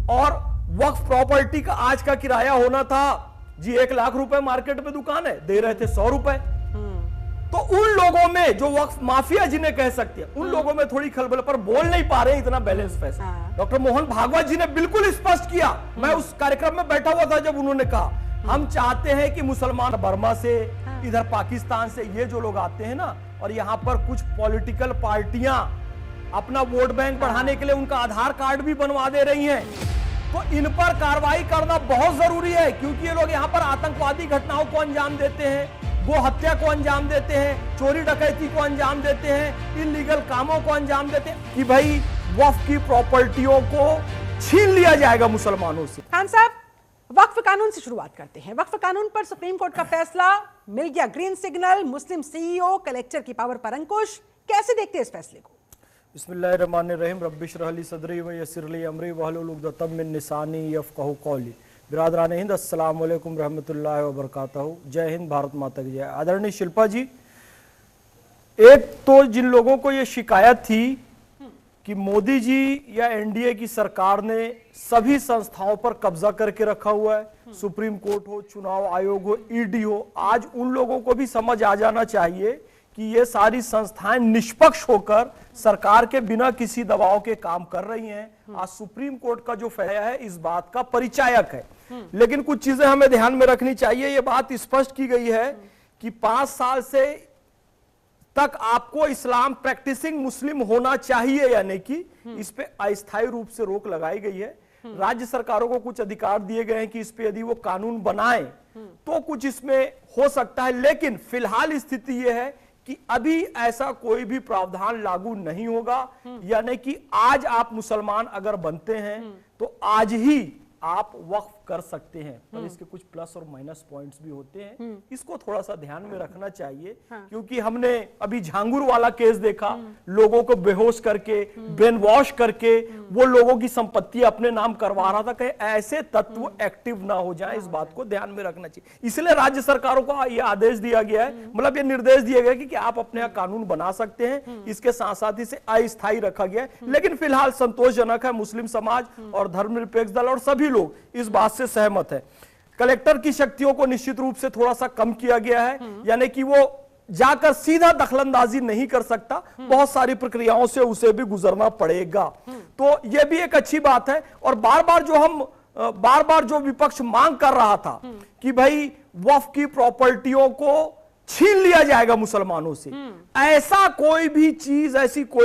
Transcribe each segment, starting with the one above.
और वक्फ प्रॉपर्टी का आज का किराया होना था जी 1 लाख रुपए, मार्केट में दुकान है दे रहे थे 100 रुपए। तो उन लोगों में जो वक्फ माफिया जिन्हें कह सकते हैं, उन लोगों में थोड़ी खलबल, पर बोल नहीं पा रहे इतना बैलेंस फैसला। डॉक्टर मोहन भागवत जी ने बिल्कुल स्पष्ट किया, मैं उस कार्यक्रम में बैठा हुआ था जब उन्होंने कहा हम चाहते हैं कि मुसलमान बर्मा से, इधर पाकिस्तान से ये जो लोग आते हैं ना, और यहाँ पर कुछ पॉलिटिकल पार्टियां अपना वोट बैंक बढ़ाने के लिए उनका आधार कार्ड भी बनवा दे रही हैं, तो इन पर कार्रवाई करना बहुत जरूरी है, क्योंकि ये लोग यहाँ पर आतंकवादी घटनाओं को अंजाम देते हैं, गो हत्या को अंजाम देते हैं, चोरी डकैती को अंजाम देते हैं, इलीगल कामों को अंजाम देते हैं, कि भाई वक्फ की प्रॉपर्टियों को छीन लिया जाएगा मुसलमानों से। खान साहब, वक्फ कानून से शुरुआत करते हैं। वक्फ कानून पर सुप्रीम कोर्ट का फैसला, मिल गया ग्रीन सिग्नल, मुस्लिम सीईओ कलेक्टर की पावर पर अंकुश, कैसे देखते हैं इस फैसले को? बिस्मिल्लाहिर्रहमानिर्रहीम, रब्बिश रह ली सदरी व यस्सिर ली अमरी वहलुल उक़दतम मिन लिसानी यफ़क़हू क़ौली। बिरादरान हिंद, अस्सलाम वालेकुम रहमतुल्लाहि व बरकातहू। जय हिंद, भारत माता की जय। आदरणीय शिल्पा जी, एक तो जिन लोगों को ये शिकायत थी कि मोदी जी या एनडीए की सरकार ने सभी संस्थाओं पर कब्जा करके रखा हुआ है, सुप्रीम कोर्ट हो, चुनाव आयोग हो, ईडी हो, आज उन लोगों को भी समझ आ जाना चाहिए कि ये सारी संस्थाएं निष्पक्ष होकर सरकार के बिना किसी दबाव के काम कर रही हैं। आज सुप्रीम कोर्ट का जो फैसला है इस बात का परिचायक है। लेकिन कुछ चीजें हमें ध्यान में रखनी चाहिए। ये बात स्पष्ट की गई है कि 5 साल से तक आपको इस्लाम प्रैक्टिसिंग मुस्लिम होना चाहिए, यानी कि इस पे अस्थायी रूप से रोक लगाई गई है। राज्य सरकारों को कुछ अधिकार दिए गए हैं कि इस पे यदि वो कानून बनाए तो कुछ इसमें हो सकता है, लेकिन फिलहाल स्थिति यह है कि अभी ऐसा कोई भी प्रावधान लागू नहीं होगा। यानी कि आज आप मुसलमान अगर बनते हैं तो आज ही आप वक्फ कर सकते हैं, पर इसके कुछ प्लस और माइनस पॉइंट्स भी होते हैं, इसको थोड़ा सा ध्यान में रखना चाहिए। क्योंकि हमने अभी झांगुर वाला केस देखा, लोगों को बेहोश करके, ब्रेन वॉश करके वो लोगों की संपत्ति अपने नाम करवा रहा था। कहीं ऐसे तत्व एक्टिव ना हो जाए, इस बात को ध्यान में रखना चाहिए। इसलिए राज्य सरकारों को यह आदेश दिया गया है, मतलब ये निर्देश दिए गए कि आप अपने यहाँ कानून बना सकते हैं, इसके साथ साथ इसे अस्थायी रखा गया है। लेकिन फिलहाल संतोषजनक है, मुस्लिम समाज और धर्मनिरपेक्ष दल और सभी लोग इस बात से सहमत है। कलेक्टर की शक्तियों को निश्चित रूप से थोड़ा सा कम किया गया है, यानी कि वो जाकर सीधा दखलंदाजी नहीं कर सकता, बहुत सारी प्रक्रियाओं से उसे भी गुजरना पड़ेगा। तो यह भी एक अच्छी बात है। और बार बार जो विपक्ष मांग कर रहा था कि भाई वक्फ की प्रॉपर्टियों को छीन लिया जाएगा मुसलमानों से, ऐसी कोई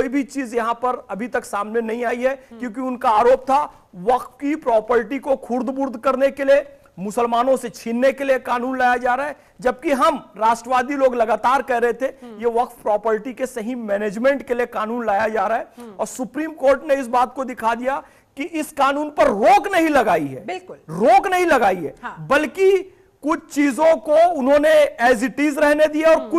भी चीज यहां पर अभी तक सामने नहीं आई है, क्योंकि उनका आरोप था वक्फ की प्रॉपर्टी को खुर्द-बुर्द करने के लिए, मुसलमानों से छीनने के लिए कानून लाया जा रहा है। जबकि हम राष्ट्रवादी लोग लगातार कह रहे थे ये वक्फ प्रॉपर्टी के सही मैनेजमेंट के लिए कानून लाया जा रहा है। और सुप्रीम कोर्ट ने इस बात को दिखा दिया कि इस कानून पर रोक नहीं लगाई है, बिल्कुल रोक नहीं लगाई है, बल्कि कुछ चीजों को उन्होंने एज इट इज रहने दिया और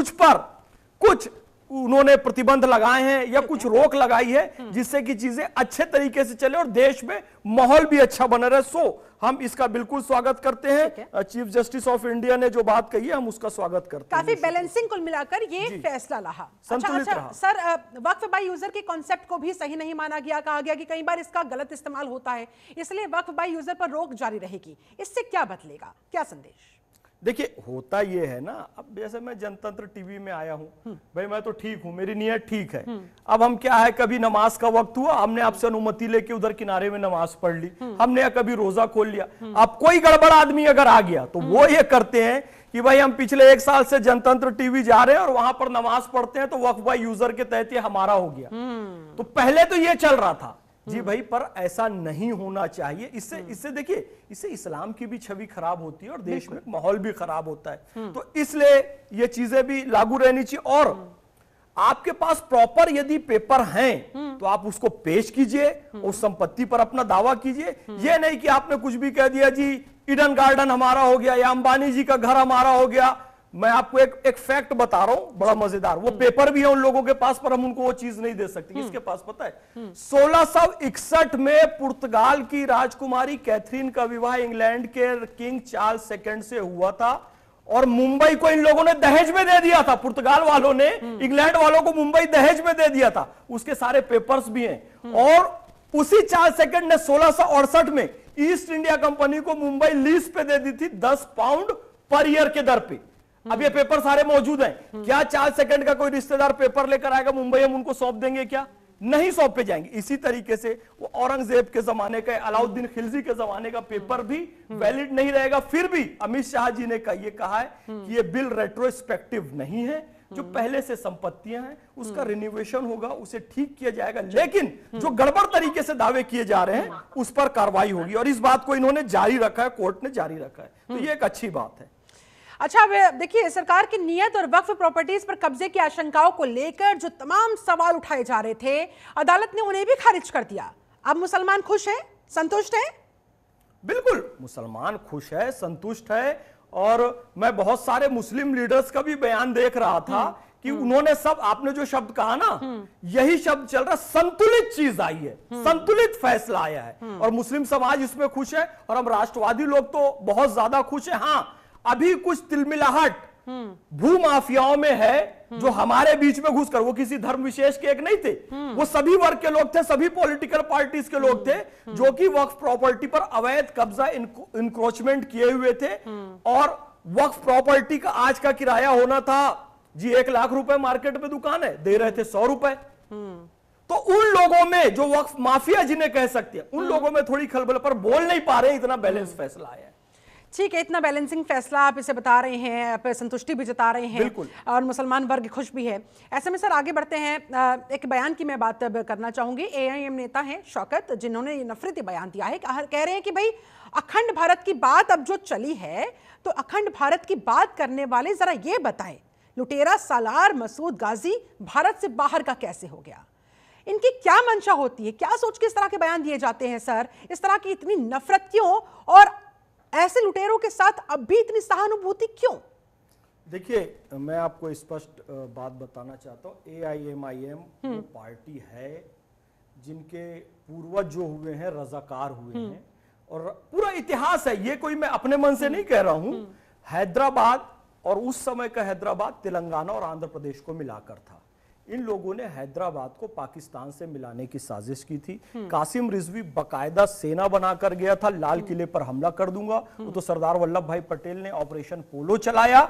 कुछ उन्होंने प्रतिबंध लगाए हैं या कुछ रोक लगाई है, जिससे कि चीजें अच्छे तरीके से चले और देश में माहौल भी अच्छा बना रहे। सो हम इसका बिल्कुल स्वागत करते हैं। चीफ जस्टिस ऑफ इंडिया ने जो बात कही है हम उसका स्वागत करते हैं। काफी बैलेंसिंग कुल मिलाकर ये फैसला रहा, संतुलित रहा। सर, वक्फ बाय यूजर के कॉन्सेप्ट को भी सही नहीं माना गया, कहा गया कि कई बार इसका गलत इस्तेमाल होता है, इसलिए वक्फ बाय यूजर पर रोक जारी रहेगी। इससे क्या बदलेगा, क्या संदेश? देखिए, होता ये है ना, अब जैसे मैं जनतंत्र टीवी में आया हूं, भाई मैं तो ठीक हूं, मेरी नीयत ठीक है। अब हम क्या है, कभी नमाज का वक्त हुआ, हमने आपसे अनुमति लेके उधर किनारे में नमाज पढ़ ली, हमने कभी रोजा खोल लिया। अब कोई गड़बड़ आदमी अगर आ गया तो वो ये करते हैं कि भाई हम पिछले 1 साल से जनतंत्र टीवी जा रहे हैं और वहां पर नमाज पढ़ते हैं, तो वक्फ बाय यूजर के तहत ये हमारा हो गया। तो पहले तो ये चल रहा था जी भाई, पर ऐसा नहीं होना चाहिए। इससे देखिए, इससे इस्लाम की भी छवि खराब होती है और देश में माहौल भी खराब होता है। तो इसलिए ये चीजें भी लागू रहनी चाहिए। और आपके पास प्रॉपर यदि पेपर हैं तो आप उसको पेश कीजिए, उस संपत्ति पर अपना दावा कीजिए। ये नहीं कि आपने कुछ भी कह दिया जी ईडन गार्डन हमारा हो गया या अंबानी जी का घर हमारा हो गया। मैं आपको एक फैक्ट बता रहा हूं, बड़ा मजेदार, वो पेपर भी है उन लोगों के पास, पर हम उनको वो चीज नहीं दे सकते। किसके पास पता है? 1661 में पुर्तगाल की राजकुमारी कैथरीन का विवाह इंग्लैंड के किंग चार्ल्स II से हुआ था और मुंबई को इन लोगों ने दहेज में दे दिया था। पुर्तगाल वालों ने इंग्लैंड वालों को मुंबई दहेज में दे दिया था, उसके सारे पेपर्स भी हैं। और उसी चार्ल्स सेकंड ने 1668 में ईस्ट इंडिया कंपनी को मुंबई लीज पे दे दी थी 10 पाउंड पर ईयर के दर पे। अब ये पेपर सारे मौजूद हैं। क्या चार्ल्स सेकंड का कोई रिश्तेदार पेपर लेकर आएगा मुंबई, हम उनको सौंप देंगे क्या? नहीं सौंपे जाएंगे। इसी तरीके से वो औरंगजेब के जमाने का, अलाउद्दीन खिलजी के जमाने का पेपर भी वैलिड नहीं रहेगा। फिर भी अमित शाह जी ने ये कहा है कि ये बिल रेट्रोस्पेक्टिव नहीं है, जो पहले से संपत्तियां हैं उसका रिन्यूएशन होगा, उसे ठीक किया जाएगा, लेकिन जो गड़बड़ तरीके से दावे किए जा रहे हैं उस पर कार्रवाई होगी। और इस बात को इन्होंने जारी रखा है, कोर्ट ने जारी रखा है, तो ये एक अच्छी बात है। अच्छा, देखिए, सरकार की नियत और वक्फ प्रॉपर्टीज पर कब्जे की आशंकाओं को लेकर जो तमाम सवाल उठाए जा रहे थे, अदालत ने उन्हें भी खारिज कर दिया। अब मुसलमान खुश हैं, संतुष्ट हैं? बिल्कुल, मुसलमान खुश है, संतुष्ट है। और मैं बहुत सारे मुस्लिम लीडर्स का भी बयान देख रहा था कि उन्होंने सब, आपने जो शब्द कहा ना, यही शब्द चल रहा, संतुलित चीज आई है, संतुलित फैसला आया है, और मुस्लिम समाज इसमें खुश है। और हम राष्ट्रवादी लोग तो बहुत ज्यादा खुश है। हाँ, अभी कुछ तिलमिलाहट भू माफियाओं में है, जो हमारे बीच में घुसकर, वो किसी धर्म विशेष के एक नहीं थे, वो सभी वर्ग के लोग थे, सभी पॉलिटिकल पार्टीज के लोग थे, जो कि वक्फ प्रॉपर्टी पर अवैध कब्जा, इंक्रोचमेंट किए हुए थे। और वक्फ प्रॉपर्टी का आज का किराया होना था जी 1 लाख रुपए, मार्केट में दुकान है, दे रहे थे 100 रुपए। तो उन लोगों में जो वक्फ माफिया जिन्हें कह सकते हैं, उन लोगों में थोड़ी खलबल, पर बोल नहीं पा रहे, इतना बैलेंस फैसला आया है। ठीक है, इतना बैलेंसिंग फैसला आप इसे बता रहे हैं, आप संतुष्टि भी जता रहे हैं, और मुसलमान वर्ग खुश भी है। ऐसे में सर आगे बढ़ते हैं। एक बयान की मैं बात करना चाहूंगी। एआईएम नेता हैं शौकत, जिन्होंने नफरती बयान दिया है, कह रहे हैं कि भाई अखंड भारत की बात अब जो चली है, तो अखंड भारत की बात करने वाले जरा ये बताएं, लुटेरा सालार मसूद गाजी भारत से बाहर का कैसे हो गया? इनकी क्या मंशा होती है? क्या सोच के इस तरह के बयान दिए जाते हैं सर? इस तरह की इतनी नफरत क्यों, और ऐसे लुटेरों के साथ अब भी इतनी सहानुभूति क्यों? देखिए, मैं आपको स्पष्ट बात बताना चाहता हूँ। एआईएमआईएम वो पार्टी है जिनके पूर्वज जो हुए हैं रजाकार हुए हैं, और पूरा इतिहास है, ये कोई मैं अपने मन से नहीं कह रहा हूं। हैदराबाद, और उस समय का हैदराबाद तेलंगाना और आंध्र प्रदेश को मिलाकर था। इन लोगों ने हैदराबाद को पाकिस्तान से मिलाने की साजिश की थी। कासिम रिजवी बकायदा सेना बनाकर गया था, लाल किले पर हमला कर दूंगा। वो तो सरदार वल्लभ भाई पटेल ने ऑपरेशन पोलो चलाया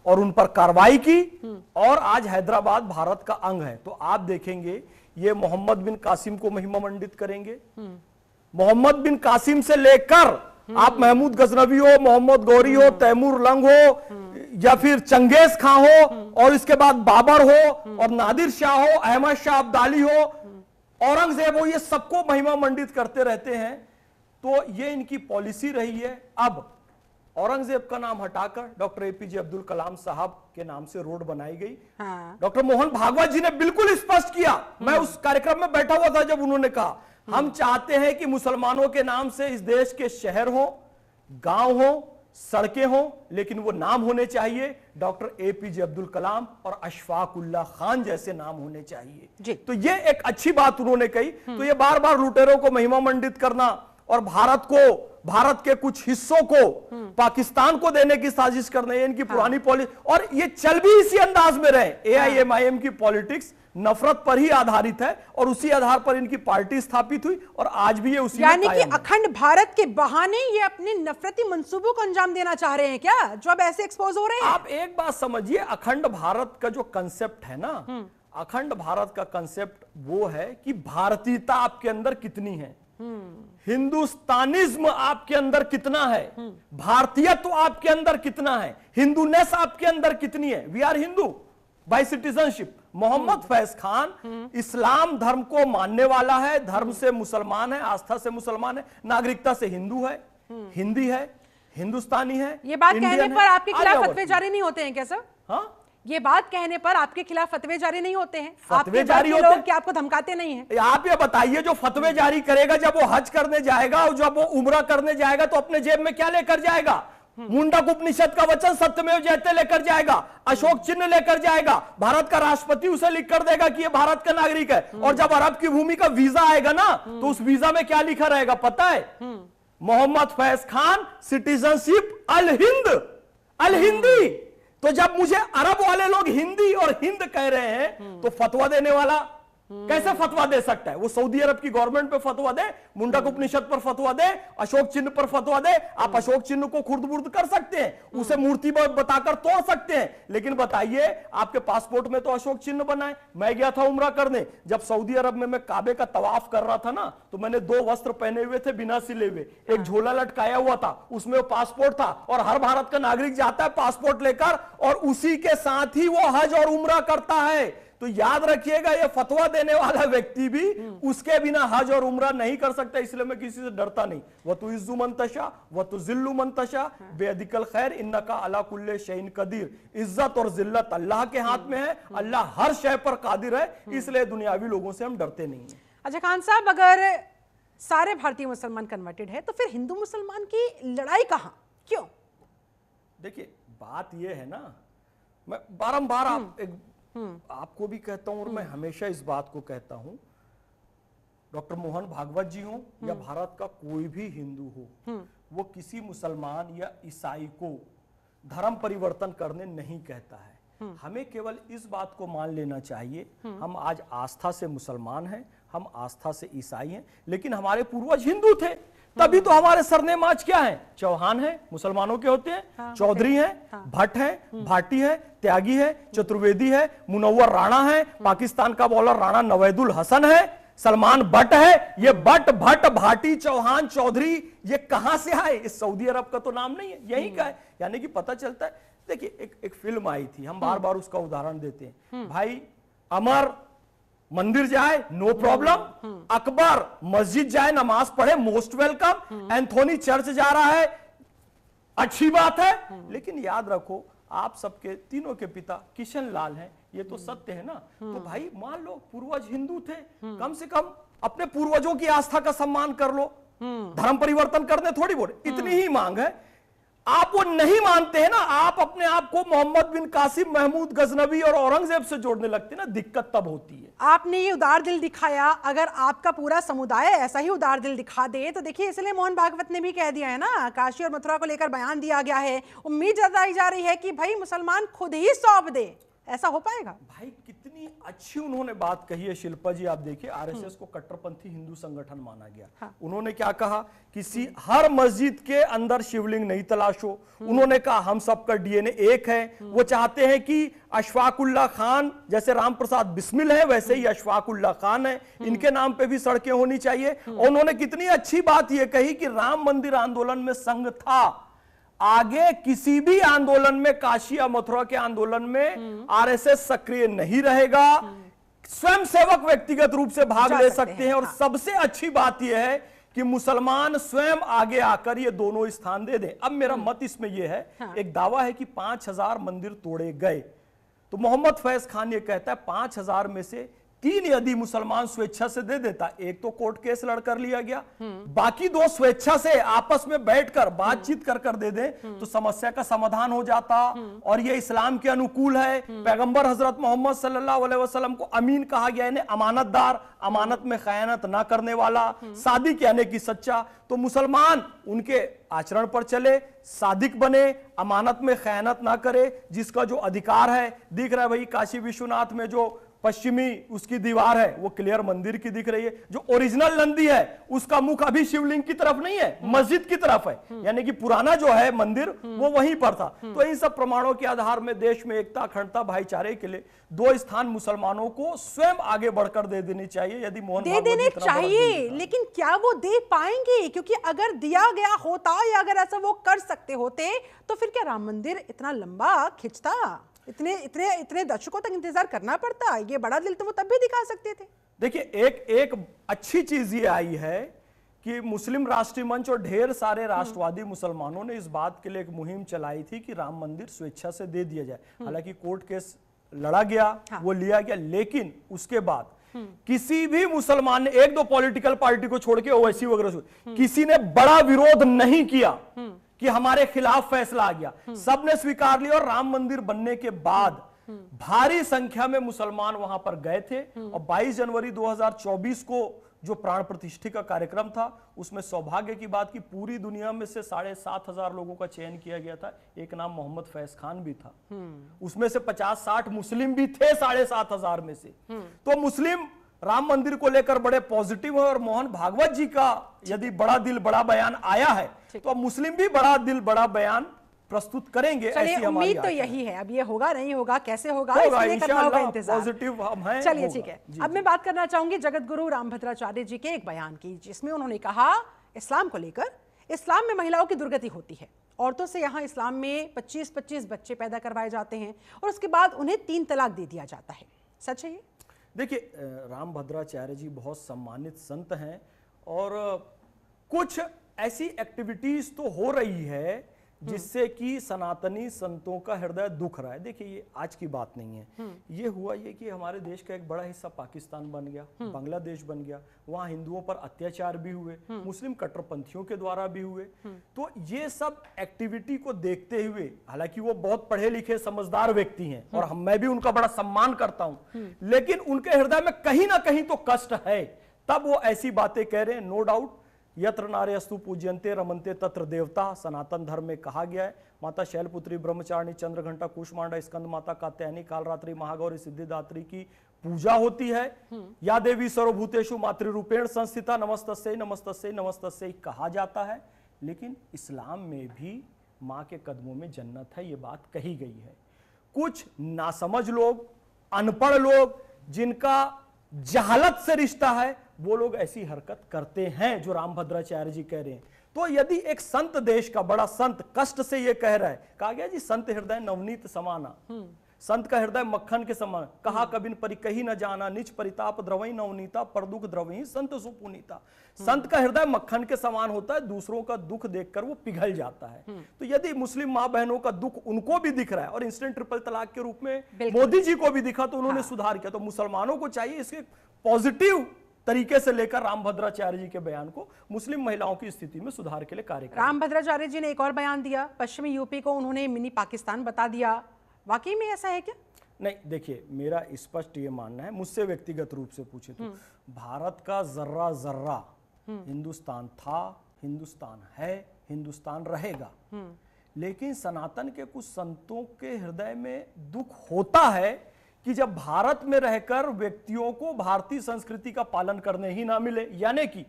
और उन पर कार्रवाई की, और आज हैदराबाद भारत का अंग है। तो आप देखेंगे ये मोहम्मद बिन कासिम को महिमा मंडित करेंगे। मोहम्मद बिन कासिम से लेकर आप महमूद गजनवी हो, मोहम्मद गौरी हो, तैमूर लंग हो, या फिर चंगेज खां हो, और इसके बाद बाबर हो, और नादिर शाह हो, अहमद शाह अब्दाली हो, औरंगजेब हो, ये सबको महिमा मंडित करते रहते हैं। तो ये इनकी पॉलिसी रही है। अब औरंगजेब का नाम हटाकर डॉक्टर एपीजे अब्दुल कलाम साहब के नाम से रोड बनाई गई। डॉक्टर मोहन भागवत जी ने बिल्कुल स्पष्ट किया, मैं उस कार्यक्रम में बैठा हुआ था जब उन्होंने कहा, हम चाहते हैं कि मुसलमानों के नाम से इस देश के शहर हो, गांव हो, सड़कें हो, लेकिन वो नाम होने चाहिए डॉक्टर एपीजे अब्दुल कलाम और अशफाक उल्लाह खान जैसे नाम होने चाहिए। तो ये एक अच्छी बात उन्होंने कही। तो ये बार बार लुटेरों को महिमा मंडित करना और भारत के कुछ हिस्सों को पाकिस्तान को देने की साजिश करना, ये इनकी पुरानी पॉलिसी, और ये चल भी इसी अंदाज में रहे। एआईएमआईएम की पॉलिटिक्स नफरत पर ही आधारित है, और उसी आधार पर इनकी पार्टी स्थापित हुई, और आज भी ये उसी यानी कि अखंड भारत के बहाने ये अपने नफरती मंसूबों को अंजाम देना चाह रहे हैं क्या, जो अब ऐसे एक्सपोज हो रहे हैं? आप एक बात समझिए, अखंड भारत का जो कंसेप्ट है ना, अखंड भारत का कंसेप्ट वो है कि भारतीयता आपके अंदर कितनी है, हिंदुस्तानिज्म आपके अंदर कितना है, भारतीयत्व आपके अंदर कितना है, हिंदूनेस आपके अंदर कितनी है। We are Hindu by citizenship. Mohammad Faiz Khan इस्लाम धर्म को मानने वाला है, धर्म से मुसलमान है, आस्था से मुसलमान है, नागरिकता से हिंदू है, हिंदी है, हिंदुस्तानी है। ये बात कहने पर आपके खिलाफ फतवे जारी नहीं होते हैं क्या सर? हाँ, ये बात कहने पर आपके खिलाफ फतवे जारी नहीं होते हैं? फतवे जारी होते लोग क्या आपको धमकाते नहीं हैं? आप ये बताइए, जो फतवे जारी करेगा जब वो हज करने जाएगा और जब वो उम्रा करने जाएगा, तो अपने जेब में क्या लेकर जाएगा? मुंडक उपनिषद का वचन सत्यमेव जयते लेकर जाएगा, अशोक चिन्ह लेकर जाएगा, भारत का राष्ट्रपति उसे लिख कर देगा कि ये भारत का नागरिक है। और जब अरब की भूमि का वीजा आएगा ना, तो उस वीजा में क्या लिखा रहेगा पता है? मोहम्मद फैज खान सिटीजनशिप अल हिंदी। तो जब मुझे अरब वाले लोग हिंदी और हिंद कह रहे हैं, तो फतवा देने वाला कैसे फतवा दे सकता है? वो सऊदी अरब की गवर्नमेंट पे फतवा दे, मुंडक उपनिषद पर फतवा दे, अशोक चिन्ह पर फतवा दे। आप अशोक चिन्ह को खुर्द बुर्द कर सकते हैं, उसे मूर्ति बताकर तोड़ सकते हैं, लेकिन बताइए आपके पासपोर्ट में तो अशोक चिन्ह बना है। मैं गया था उम्रा करने, जब सऊदी अरब में मैं काबे का तवाफ कर रहा था ना, तो मैंने 2 वस्त्र पहने हुए थे बिना सिले हुए, एक झोला लटकाया हुआ था, उसमें वो पासपोर्ट था। और हर भारत का नागरिक जाता है पासपोर्ट लेकर, और उसी के साथ ही वो हज और उम्रा करता है। तो याद रखिएगा, ये फतवा देने वाला व्यक्ति भी उसके बिना हज और उम्रा नहीं कर सकता। इसलिए मैं किसी से डरता नहीं। वह तो इज्जु मंतशा वह तो जिल्लु मंतशा बेअदिकल खैर इन्नका अला कुल्ले शैइन कदीर। इज्जत और जिल्लत अल्लाह के हाथ में है, अल्लाह हर शय पर कादिर है, इसलिए दुनियावी लोगों से हम डरते नहीं है। अच्छा खान साहब, अगर सारे भारतीय मुसलमान कन्वर्टेड है तो फिर हिंदू मुसलमान की लड़ाई कहां, क्यों? देखिए बात यह है ना, मैं बारंबार आपको भी कहता हूं और मैं हमेशा इस बात को कहता हूं, डॉक्टर मोहन भागवत जी हो या भारत का कोई भी हिंदू हो, वो किसी मुसलमान या ईसाई को धर्म परिवर्तन करने नहीं कहता है। हमें केवल इस बात को मान लेना चाहिए, हम आज आस्था से मुसलमान हैं, हम आस्था से ईसाई हैं, लेकिन हमारे पूर्वज हिंदू थे। तभी तो हमारे सरनेम आज क्या है? चौहान है, मुसलमानों के होते हैं, चौधरी हैं, भट्ट हैं, भाटी है, त्यागी है, चतुर्वेदी है, मुनव्वर राणा है, पाकिस्तान का बॉलर राणा नवैदुल हसन है, सलमान बट है। ये बट, भट्ट, भाटी, चौहान, चौधरी ये कहां से आए? इस सऊदी अरब का तो नाम नहीं है, यही का है। यानी कि पता चलता है। देखिए एक फिल्म आई थी, हम बार बार उसका उदाहरण देते हैं। भाई अमर मंदिर जाए, नो प्रॉब्लम। अकबर मस्जिद जाए, नमाज पढ़े, मोस्ट वेलकम। एंथोनी चर्च जा रहा है, अच्छी बात है। लेकिन याद रखो, आप सबके तीनों के पिता किशन लाल हैं, ये तो सत्य है ना। तो भाई मान लो पूर्वज हिंदू थे, कम से कम अपने पूर्वजों की आस्था का सम्मान कर लो। धर्म परिवर्तन करने थोड़ी बोले, इतनी ही मांग है। आप वो नहीं मानते हैं ना, आप अपने आप को मोहम्मद बिन कासिम, महमूद गजनवी और औरंगजेब से जोड़ने लगते हैं ना, दिक्कत तब होती है। आपने ये उदार दिल दिखाया, अगर आपका पूरा समुदाय ऐसा ही उदार दिल दिखा दे तो देखिए, इसलिए मोहन भागवत ने भी कह दिया है ना, काशी और मथुरा को लेकर बयान दिया गया है। उम्मीद जताई जा रही है कि भाई मुसलमान खुद ही सौंप दे। ऐसा हो पाएगा? भाई कितनी अच्छी उन्होंने बात कही है शिल्पा जी। आप देखिए, आरएसएस को कट्टरपंथी हिंदू संगठन माना गया। हाँ। उन्होंने क्या कहा? किसी हर मस्जिद के अंदर शिवलिंग नहीं तलाशो। उन्होंने कहा हम सबका डीएनए एक है। वो चाहते हैं कि अशफाकुल्ला खान, जैसे राम प्रसाद बिस्मिल है वैसे ही अशफाकुल्ला खान है, इनके नाम पे भी सड़कें होनी चाहिए। और उन्होंने कितनी अच्छी बात यह कही कि राम मंदिर आंदोलन में संघ था, आगे किसी भी आंदोलन में, काशी या मथुरा के आंदोलन में आरएसएस सक्रिय नहीं रहेगा। स्वयं सेवक व्यक्तिगत रूप से भाग ले सकते हैं। और सबसे अच्छी बात यह है कि मुसलमान स्वयं आगे आकर ये दोनों स्थान दे दें। अब मेरा मत इसमें यह है, एक दावा है कि 5000 मंदिर तोड़े गए, तो मोहम्मद फैज खान ये कहता है 5000 में से 3 यदि मुसलमान स्वेच्छा से दे देता, एक तो कोर्ट केस लड़कर लिया गया, बाकी 2 स्वेच्छा से आपस में बैठकर बातचीत कर दे दे, तो समस्या का समाधान हो जाता। और ये इस्लाम के अनुकूल है। पैगंबर हजरत मोहम्मद सल्लल्लाहु अलैहि वसल्लम को अमीन कहा गया है, अमानतदार, अमानत में खयानत ना करने वाला, सादिक यानी कि सच्चा। तो मुसलमान उनके आचरण पर चले, सादिक बने, अमानत में खयानत ना करे, जिसका जो अधिकार है। दिख रहा है भाई, काशी विश्वनाथ में जो पश्चिमी उसकी दीवार है वो क्लियर मंदिर की दिख रही है। जो ओरिजिनल नंदी है उसका मुख अभी शिवलिंग की तरफ नहीं है, मस्जिद की तरफ है, यानी कि पुराना जो है मंदिर वो वहीं पर था। तो इन सब प्रमाणों के आधार में देश में एकता, अखंडता, भाईचारे के लिए 2 स्थान मुसलमानों को स्वयं आगे बढ़कर दे देनी चाहिए। यदि मोहन दे देने चाहिए, लेकिन क्या वो दे पाएंगे? क्योंकि अगर दिया गया होता या अगर ऐसा वो कर सकते होते तो फिर क्या राम मंदिर इतना लंबा खिंचता? इतने दशकों तक इंतजार करना पड़ता? ये बड़ा दिल तो वो तब भी दिखा सकते थे। देखिए, एक अच्छी चीज ये आई है कि मुस्लिम राष्ट्रीय मंच और ढेर सारे राष्ट्रवादी मुसलमानों ने इस बात के लिए एक मुहिम चलाई थी कि राम मंदिर स्वेच्छा से दे दिया जाए। हालांकि कोर्ट केस लड़ा गया, वो लिया गया, लेकिन उसके बाद किसी भी मुसलमान ने, 1-2 पॉलिटिकल पार्टी को छोड़ के, ओवैसी वगैरह, किसी ने बड़ा विरोध नहीं किया कि हमारे खिलाफ फैसला आ गया। सबने स्वीकार लिया। और राम मंदिर बनने के बाद भारी संख्या में मुसलमान वहां पर गए थे। और 22 जनवरी 2024 को जो प्राण प्रतिष्ठा का कार्यक्रम था, उसमें सौभाग्य की बात की पूरी दुनिया में से 7500 लोगों का चयन किया गया था। एक नाम मोहम्मद फैज खान भी था। उसमें से 50-60 मुस्लिम भी थे 7500 में से। तो मुस्लिम राम मंदिर को लेकर बड़े पॉजिटिव है और मोहन भागवत जी का यदि बड़ा दिल बड़ा बयान आया है तो अब मुस्लिम भी बड़ा दिल बड़ा बयान प्रस्तुत करेंगे। चलिए, ऐसी हमारी उम्मीद तो आशा है। यही है। अब ये होगा नहीं होगा, कैसे होगा, होगा, इसके लिए करना होगा इंशाअल्लाह, इंतजार। पॉजिटिव हम हैं, चलिए होगा। ठीक है। जी, अब मैं बात करना चाहूंगी जगत गुरु रामभद्राचार्य जी के एक बयान की, जिसमें उन्होंने कहा इस्लाम को लेकर, इस्लाम में महिलाओं की दुर्गति होती है। औरतों से यहाँ इस्लाम में 25-25 बच्चे पैदा करवाए जाते हैं और उसके बाद उन्हें 3 तलाक दे दिया जाता है। सच है ये? देखिए, रामभद्राचार्य जी बहुत सम्मानित संत हैं और कुछ ऐसी एक्टिविटीज तो हो रही है जिससे कि सनातनी संतों का हृदय दुख रहा है। देखिए, ये आज की बात नहीं है। ये हुआ ये कि हमारे देश का एक बड़ा हिस्सा पाकिस्तान बन गया, बांग्लादेश बन गया, वहां हिंदुओं पर अत्याचार भी हुए, मुस्लिम कट्टरपंथियों के द्वारा भी हुए। तो ये सब एक्टिविटी को देखते हुए, हालांकि वो बहुत पढ़े लिखे समझदार व्यक्ति हैं और मैं भी उनका बड़ा सम्मान करता हूं, लेकिन उनके हृदय में कहीं ना कहीं तो कष्ट है, तब वो ऐसी बातें कह रहे हैं। नो डाउट, यत्र नार्यस्तु पूज्यन्ते रमन्ते तत्र देवता, सनातन धर्म में कहा गया है। माता शैलपुत्री, ब्रह्मचारिणी, चंद्रघंटा, कुष्मांडा, स्कंद माता, कात्यायनी, कालरात्रि, महागौरी, सिद्धिदात्री की पूजा होती है। या देवी सर्वभूतेषु मातृरूपेण संस्थिता, नमस्तस्यै नमस्तस्यै नमस्तस्यै कहा जाता है। लेकिन इस्लाम में भी माँ के कदमों में जन्नत है, ये बात कही गई है। कुछ नासमझ लोग, अनपढ़ लोग, जिनका जहालत से रिश्ता है, वो लोग ऐसी हरकत करते हैं जो रामभद्राचार्य जी कह रहे हैं। तो यदि एक संत, देश का बड़ा संत कष्ट से ये कह रहा है, कहा गया जी संत हृदय नवनीत समाना, संत का हृदय मक्खन के समान, कहा कबिन परि कही न जाना, निज परिताप द्रवई नवनीता, पर दुख द्रवई संत सुपुनीता। संत का हृदय मक्खन के समान होता है, दूसरों का दुख देखकर वो पिघल जाता है। तो यदि मुस्लिम माँ बहनों का दुख उनको भी दिख रहा है और इंस्टेंट ट्रिपल तलाक के रूप में मोदी जी को भी दिखा तो उन्होंने सुधार किया, तो मुसलमानों को चाहिए इसके पॉजिटिव तरीके से लेकर रामभद्राचार्य जी के बयान को मुस्लिम महिलाओं की स्थिति में सुधार के लिए कार्य करें। रामभद्राचार्य जी ने एक और बयान दिया, पश्चिमी यूपी को उन्होंने मिनी पाकिस्तान बता दिया। वाकई में ऐसा है क्या? नहीं, देखिए, मेरा स्पष्ट ये मानना है, मुझसे व्यक्तिगत रूप से पूछे तो भारत का जर्रा जर्रा हिंदुस्तान था, हिंदुस्तान है, हिंदुस्तान रहेगा। लेकिन सनातन के कुछ संतों के हृदय में दुख होता है कि जब भारत में रहकर व्यक्तियों को भारतीय संस्कृति का पालन करने ही ना मिले, यानी कि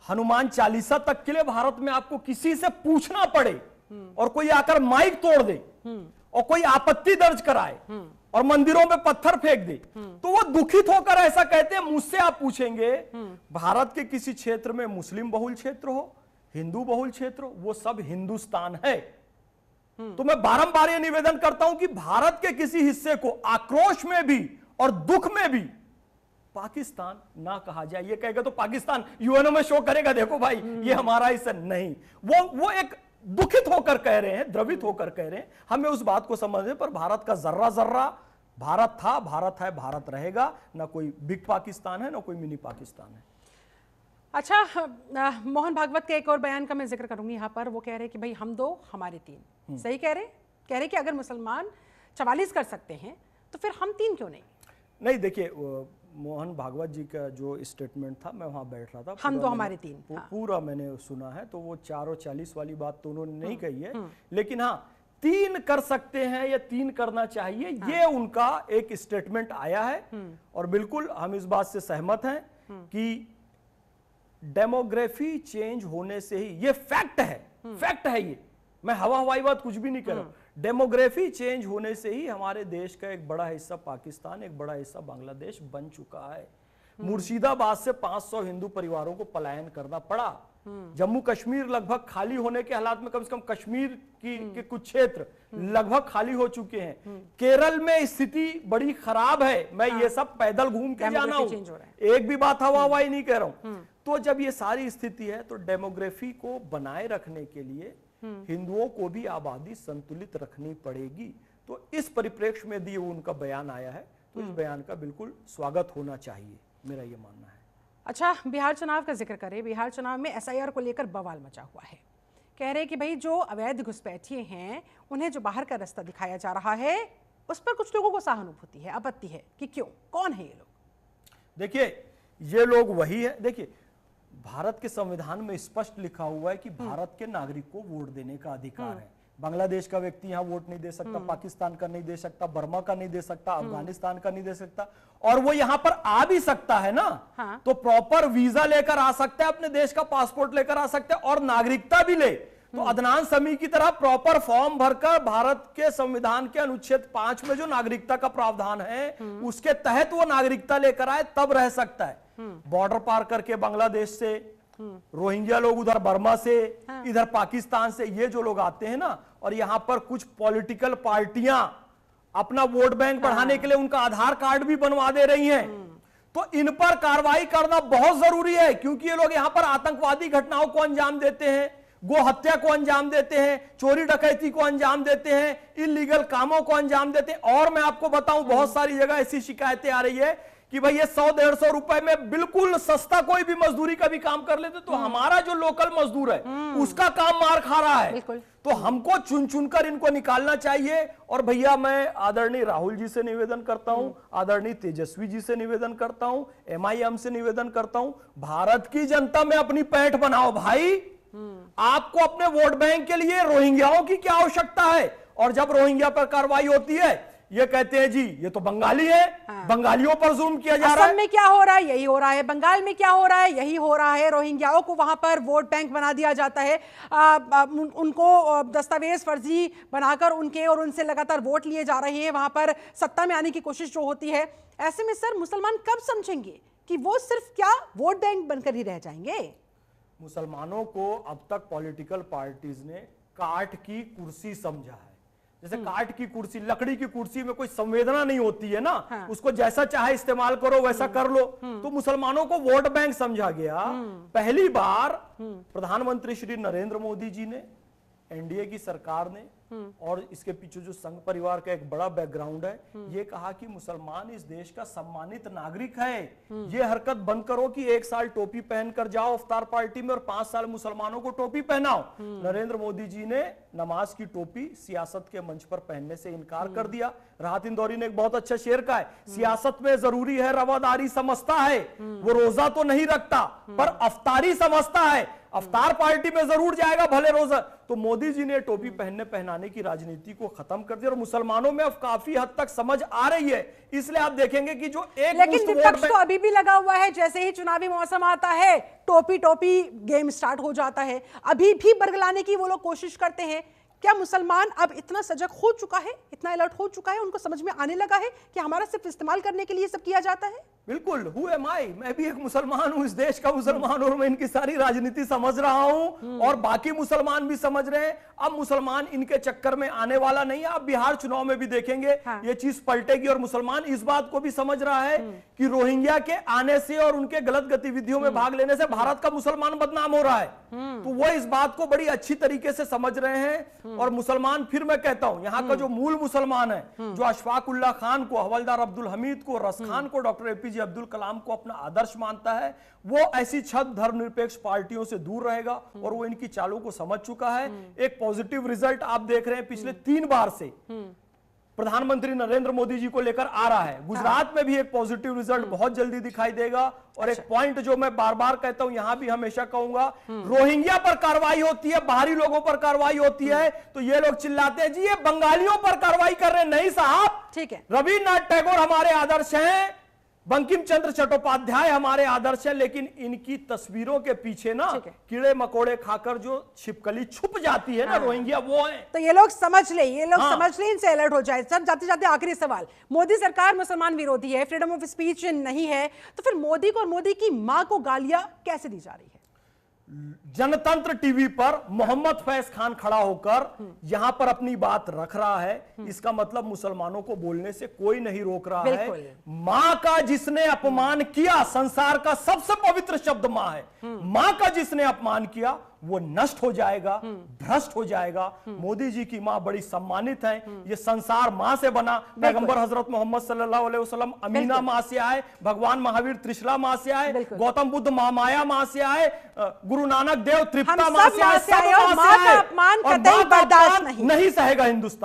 हनुमान चालीसा तक के लिए भारत में आपको किसी से पूछना पड़े और कोई आकर माइक तोड़ दे और कोई आपत्ति दर्ज कराए और मंदिरों में पत्थर फेंक दे, तो वो दुखित होकर ऐसा कहते हैं। मुझसे आप पूछेंगे भारत के किसी क्षेत्र में मुस्लिम बहुल क्षेत्र हो, हिंदू बहुल क्षेत्र हो, वो सब हिंदुस्तान है। तो मैं बारंबार ये निवेदन करता हूं कि भारत के किसी हिस्से को आक्रोश में भी और दुख में भी पाकिस्तान ना कहा जाए। ये कहेगा तो पाकिस्तान यूएनओ में शो करेगा, देखो भाई ये हमारा हिस्सा नहीं। वो एक दुखित होकर कह रहे हैं, द्रवित होकर कह रहे हैं। हमें उस बात को समझने पर भारत का जर्रा जर्रा भारत था, भारत है, भारत रहेगा। ना कोई बिग पाकिस्तान है, ना कोई मिनी पाकिस्तान है। अच्छा, मोहन भागवत के एक और बयान का मैं जिक्र करूंगी यहाँ पर। वो कह रहे हैं कि भाई हम 2 हमारे 3। सही कह रहे कि अगर मुसलमान 44 कर सकते हैं तो फिर हम 3 क्यों नहीं? नहीं, देखिए, मोहन भागवत जी का जो स्टेटमेंट था, मैं वहां बैठ रहा था, हम 2 हमारे 3 पूरा मैंने सुना है। तो वो 4 और 40 वाली बात तो उन्होंने नहीं कही है, लेकिन हाँ 3 कर सकते हैं या 3 करना चाहिए, ये उनका एक स्टेटमेंट आया है। और बिल्कुल हम इस बात से सहमत हैं कि डेमोग्राफी चेंज होने से ही, ये फैक्ट है, ये मैं हवाई बात कुछ भी नहीं कर रहा हूं। डेमोग्राफी चेंज होने से ही हमारे देश का एक बड़ा हिस्सा पाकिस्तान, एक बड़ा हिस्सा बांग्लादेश बन चुका है। मुर्शिदाबाद से 500 हिंदू परिवारों को पलायन करना पड़ा। जम्मू कश्मीर लगभग खाली होने के हालात में, कम से कम कश्मीर के कुछ क्षेत्र लगभग खाली हो चुके हैं। केरल में स्थिति बड़ी खराब है। मैं ये सब पैदल घूम के जाना हूं, एक भी बात हवाई नहीं कह रहा हूं। तो जब ये सारी स्थिति है तो डेमोग्राफी को बनाए रखने के लिए हिंदुओं को भी आबादी संतुलित रखनी पड़ेगी। तो इस परिप्रेक्ष्य में दिए उनका बयान आया है, तो इस बयान का बिल्कुल स्वागत होना चाहिए, मेरा ये मानना है। अच्छा, बिहार चुनाव का जिक्र करें। बिहार चुनाव में एसआईआर को लेकर बवाल मचा हुआ है। कह रहे हैं कि भाई जो अवैध घुसपैठिए हैं उन्हें जो बाहर का रास्ता दिखाया जा रहा है, उस पर कुछ लोगों को सहानुभूति है, आपत्ति है कि क्यों, कौन है ये लोग? देखिए, ये लोग वही है। देखिए, भारत के संविधान में स्पष्ट लिखा हुआ है कि भारत के नागरिक को वोट देने का अधिकार है। बांग्लादेश का व्यक्ति यहाँ वोट नहीं दे सकता, पाकिस्तान का नहीं दे सकता, बर्मा का नहीं दे सकता, अफगानिस्तान का नहीं दे सकता, और वो यहाँ पर आ भी सकता है ना। हाँ। तो प्रॉपर वीजा लेकर आ सकता है, अपने देश का पासपोर्ट लेकर आ सकता है, और नागरिकता भी ले तो अदनान समी की तरह प्रॉपर फॉर्म भरकर भारत के संविधान के अनुच्छेद 5 में जो नागरिकता का प्रावधान है उसके तहत वो नागरिकता लेकर आए, तब रह सकता है। बॉर्डर पार करके बांग्लादेश से, रोहिंग्या लोग उधर बर्मा से, इधर पाकिस्तान से, ये जो लोग आते हैं ना, और यहां पर कुछ पॉलिटिकल पार्टियां अपना वोट बैंक बढ़ाने के लिए उनका आधार कार्ड भी बनवा दे रही हैं, तो इन पर कार्रवाई करना बहुत जरूरी है, क्योंकि ये लोग यहां पर आतंकवादी घटनाओं को अंजाम देते हैं, गो हत्या को अंजाम देते हैं, चोरी डकैती को अंजाम देते हैं, इलीगल कामों को अंजाम देते हैं। और मैं आपको बताऊं, बहुत सारी जगह ऐसी शिकायतें आ रही है कि भाई ये 100-150 रुपए में बिल्कुल सस्ता कोई भी मजदूरी का भी काम कर लेते, तो हमारा जो लोकल मजदूर है उसका काम मार खा रहा है। तो हमको चुन चुनकर इनको निकालना चाहिए। और भैया मैं आदरणीय राहुल जी से निवेदन करता हूं, आदरणीय तेजस्वी जी से निवेदन करता हूं, MIM से निवेदन करता हूं, भारत की जनता में अपनी पैठ बनाओ भाई। आपको अपने वोट बैंक के लिए रोहिंग्याओं की क्या आवश्यकता है? और जब रोहिंग्या पर कार्रवाई होती है, ये कहते हैं जी ये तो बंगाली है, बंगालियों पर जुल्म किया जा रहा है। असम में क्या हो रहा है यही हो रहा है, बंगाल में क्या हो रहा है यही हो रहा है, रोहिंग्याओं को वहां पर वोट बैंक बना दिया जाता है, उनको दस्तावेज फर्जी बनाकर उनके और उनसे लगातार वोट लिए जा रहे हैं, वहां पर सत्ता में आने की कोशिश जो होती है। ऐसे में सर मुसलमान कब समझेंगे कि वो सिर्फ क्या वोट बैंक बनकर ही रह जाएंगे? मुसलमानों को अब तक पॉलिटिकल पार्टीज ने काठ की कुर्सी समझा है। जैसे काठ की कुर्सी, लकड़ी की कुर्सी में कोई संवेदना नहीं होती है ना, हाँ। उसको जैसा चाहे इस्तेमाल करो, वैसा कर लो। तो मुसलमानों को वोट बैंक समझा गया। पहली बार प्रधानमंत्री श्री नरेंद्र मोदी जी ने, NDA की सरकार ने, और इसके पीछे जो संघ परिवार का एक बड़ा बैकग्राउंड है, ये कहा कि मुसलमान इस देश का सम्मानित नागरिक है। ये हरकत बंद करो कि 1 साल टोपी पहनकर जाओ इफ्तार पार्टी में और 5 साल मुसलमानों को टोपी पहनाओ। नरेंद्र मोदी जी ने नमाज की टोपी सियासत के मंच पर पहनने से इनकार कर दिया। राहत इंदौरी ने एक बहुत अच्छा शेर कहा है, सियासत में जरूरी है रवादारी समझता है, वो रोजा तो नहीं रखता पर अफ्तारी समझता है, अफ्तार पार्टी में जरूर जाएगा भले रोजा। तो मोदी जी ने टोपी पहनाने की राजनीति को खत्म कर दिया और मुसलमानों में अब काफी हद तक समझ आ रही है। इसलिए आप देखेंगे कि जो एक लेकिन विपक्ष तो अभी भी लगा हुआ है, जैसे ही चुनावी मौसम आता है टोपी गेम स्टार्ट हो जाता है, अभी भी बरगलाने की वो लोग कोशिश करते हैं। क्या मुसलमान अब इतना सजग हो चुका है, इतना अलर्ट हो चुका है, उनको समझ में आने लगा है कि हमारा सिर्फ इस्तेमाल करने के लिए सब किया जाता है? बिल्कुल, हु एम आई, मैं भी एक मुसलमान हूं, इस देश का मुसलमान, और मैं इनकी सारी राजनीति समझ रहा हूं और बाकी मुसलमान भी समझ रहे हैं। अब मुसलमान इनके चक्कर में आने वाला नहीं है। आप बिहार चुनाव में भी देखेंगे ये चीज पलटेगी और मुसलमान इस बात को भी समझ रहा है कि रोहिंग्या के आने से और उनके गलत गतिविधियों में भाग लेने से भारत का मुसलमान बदनाम हो रहा है। तो वो इस बात को बड़ी अच्छी तरीके से समझ रहे हैं। और मुसलमान, फिर मैं कहता हूं, यहाँ का जो मूल मुसलमान है, जो अशफाक उल्लाह खान को, हवलदार अब्दुल हमीद को, रस खान को, डॉक्टर APJ अब्दुल कलाम को अपना आदर्श मानता है, वो ऐसी छद धर्मनिरपेक्ष पार्टियों से दूर रहेगा और वो इनकी चालों को समझ चुका है। एक पॉजिटिव रिजल्ट आप देख रहे हैं पिछले 3 बार से प्रधानमंत्री नरेंद्र मोदी जी को लेकर आ रहा है। गुजरात में भी एक पॉजिटिव रिजल्ट बहुत जल्दी दिखाई देगा। और एक पॉइंट जो मैं बार बार कहता हूं, यहां भी हमेशा कहूंगा, रोहिंग्या पर कार्रवाई होती है, बाहरी लोगों पर कार्रवाई होती है, तो ये लोग चिल्लाते हैं जी ये बंगालियों पर कार्रवाई कर रहे हैं। नहीं साहब, ठीक है, रविन्द्रनाथ टैगोर हमारे आदर्श हैं, बंकिम चंद्र चट्टोपाध्याय हमारे आदर्श है, लेकिन इनकी तस्वीरों के पीछे ना कीड़े मकोड़े खाकर जो छिपकली छुप जाती है ना, रोहिंग्या वो है। तो ये लोग समझ ले, इनसे अलर्ट हो जाए। सर जाते जाते आखिरी सवाल, मोदी सरकार मुसलमान विरोधी है, फ्रीडम ऑफ स्पीच नहीं है, तो फिर मोदी को और मोदी की मां को गालियां कैसे दी जा रही है? जनतंत्र टीवी पर मोहम्मद फैज खान खड़ा होकर यहां पर अपनी बात रख रहा है, इसका मतलब मुसलमानों को बोलने से कोई नहीं रोक रहा है। मां का जिसने अपमान किया, संसार का सबसे पवित्र शब्द मां है, मां का जिसने अपमान किया वो नष्ट हो जाएगा, भ्रष्ट हो जाएगा। मोदी जी की मां बड़ी सम्मानित है, ये संसार मां से बना। पैगंबर हजरत मोहम्मद सल्लल्लाहु अलैहि वसल्लम अमीना मां से आए, भगवान महावीर त्रिशला मां से आए, गौतम बुद्ध महामाया मां से आए, गुरु नानक देव त्रिप्ता मां से आए, सब मां से आए, और मां का अपमान नहीं सहेगा हिंदुस्तान।